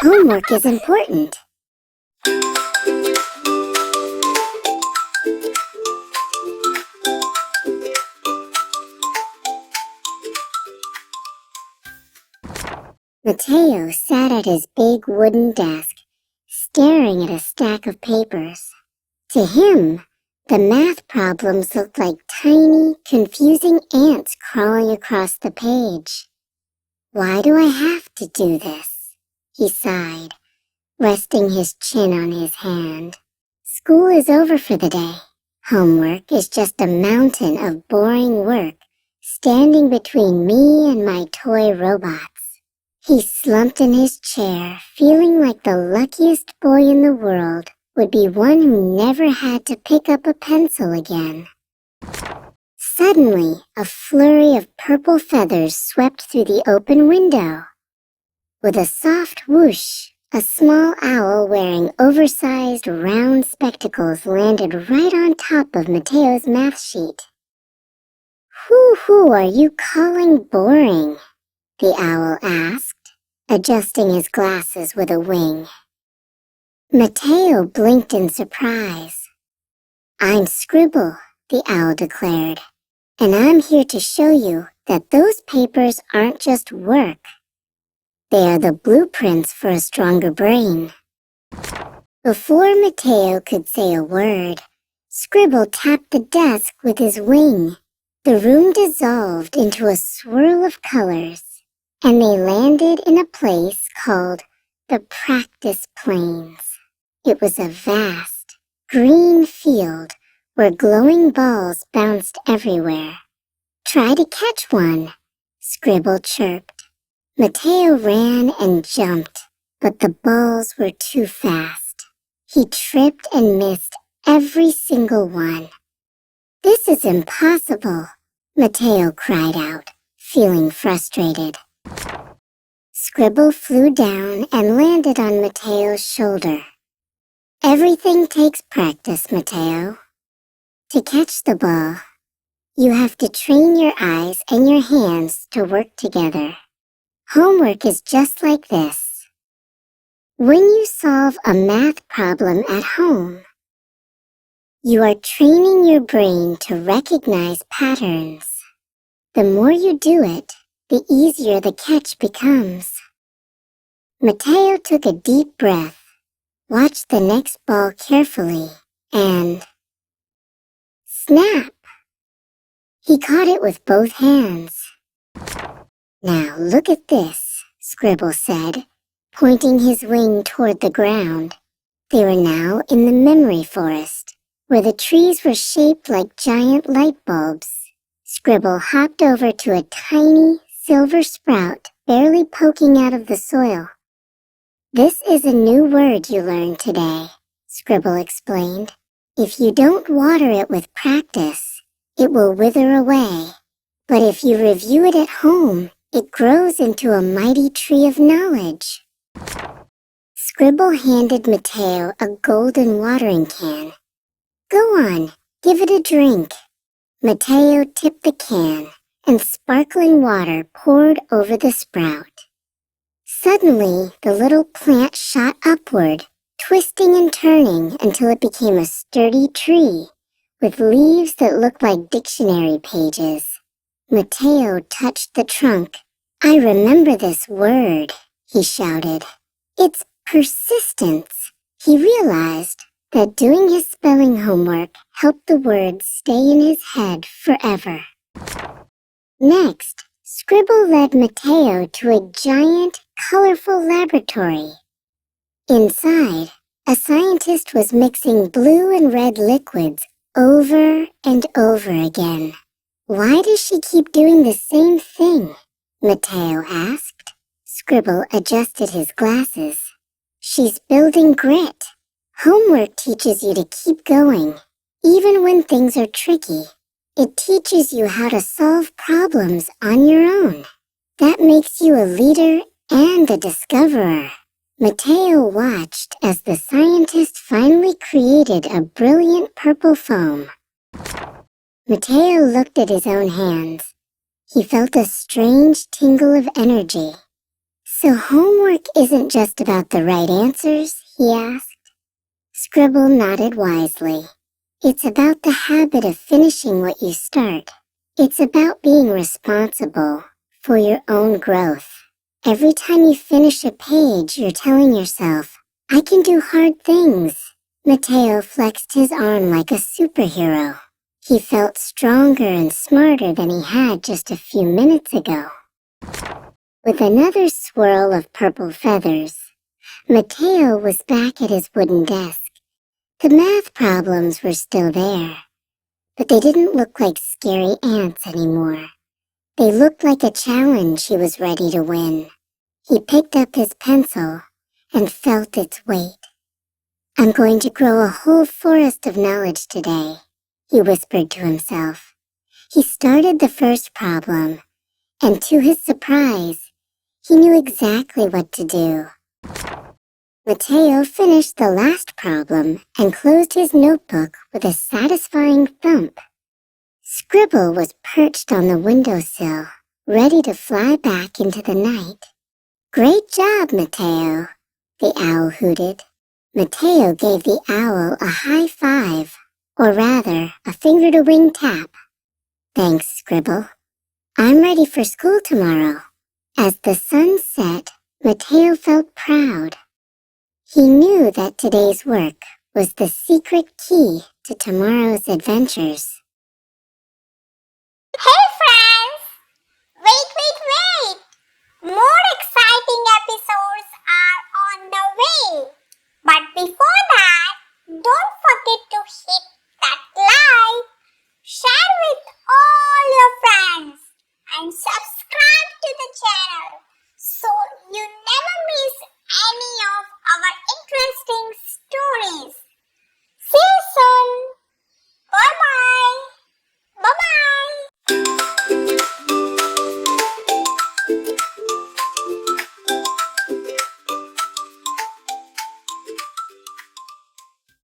Homework is important. Mateo sat at his big wooden desk, staring at a stack of papers. To him, the math problems looked like tiny, confusing ants crawling across the page. "Why do I have to do this?" he sighed, resting his chin on his hand. "School is over for the day. Homework is just a mountain of boring work standing between me and my toy robots." He slumped in his chair, feeling like the luckiest boy in the world would be one who never had to pick up a pencil again. Suddenly, a flurry of purple feathers swept through the open window. With a soft whoosh, a small owl wearing oversized round spectacles landed right on top of Mateo's math sheet. "Who are you calling boring?" the owl asked, adjusting his glasses with a wing. Mateo blinked in surprise. "I'm Scribble," the owl declared, "and I'm here to show you that those papers aren't just work. They are the blueprints for a stronger brain." Before Mateo could say a word, Scribble tapped the desk with his wing. The room dissolved into a swirl of colors, and they landed in a place called the practice plains. It was a vast, green field where glowing balls bounced everywhere. "Try to catch one," Scribble chirped. Mateo ran and jumped, but the balls were too fast. He tripped and missed every single one. "This is impossible," Mateo cried out, feeling frustrated. Scribble flew down and landed on Mateo's shoulder. "Everything takes practice, Mateo. To catch the ball, you have to train your eyes and your hands to work together. Homework is just like this. When you solve a math problem at home, you are training your brain to recognize patterns. The more you do it, the easier the catch becomes." Mateo took a deep breath, watched the next ball carefully, and snap! He caught it with both hands. "Now look at this," Scribble said, pointing his wing toward the ground. They were now in the memory forest, where the trees were shaped like giant light bulbs. Scribble hopped over to a tiny silver sprout barely poking out of the soil. "This is a new word you learned today," Scribble explained. "If you don't water it with practice, it will wither away. But if you review it at home, it grows into a mighty tree of knowledge." Scribble handed Mateo a golden watering can. "Go on, give it a drink." Mateo tipped the can, and sparkling water poured over the sprout. Suddenly, the little plant shot upward, twisting and turning until it became a sturdy tree, with leaves that looked like dictionary pages. Mateo touched the trunk. "I remember this word," he shouted. "It's persistence." He realized that doing his spelling homework helped the words stay in his head forever. Next, Scribble led Mateo to a giant, colorful laboratory. Inside, a scientist was mixing blue and red liquids over and over again. "Why does she keep doing the same thing?" Mateo asked. Scribble adjusted his glasses. "She's building grit. Homework teaches you to keep going, even when things are tricky. It teaches you how to solve problems on your own. That makes you a leader and a discoverer." Mateo watched as the scientist finally created a brilliant purple foam. Mateo looked at his own hands. He felt a strange tingle of energy. So homework isn't just about the right answers? He asked. Scribble nodded wisely. It's about the habit of finishing what you start. It's about being responsible for your own growth. Every time you finish a page, you're telling yourself, I can do hard things. Mateo flexed his arm like a superhero. He felt stronger and smarter than he had just a few minutes ago. With another swirl of purple feathers, Mateo was back at his wooden desk. The math problems were still there, but they didn't look like scary ants anymore. They looked like a challenge he was ready to win. He picked up his pencil and felt its weight. I'm going to grow a whole forest of knowledge today, he whispered to himself. He started the first problem, and to his surprise, he knew exactly what to do. Mateo finished the last problem and closed his notebook with a satisfying thump. Scribble was perched on the windowsill, ready to fly back into the night. Great job, Mateo, the owl hooted. Mateo gave the owl a high five, or rather, a finger-to-wing tap. Thanks, Scribble. I'm ready for school tomorrow. As the sun set, Mateo felt proud. He knew that today's work was the secret key to tomorrow's adventures.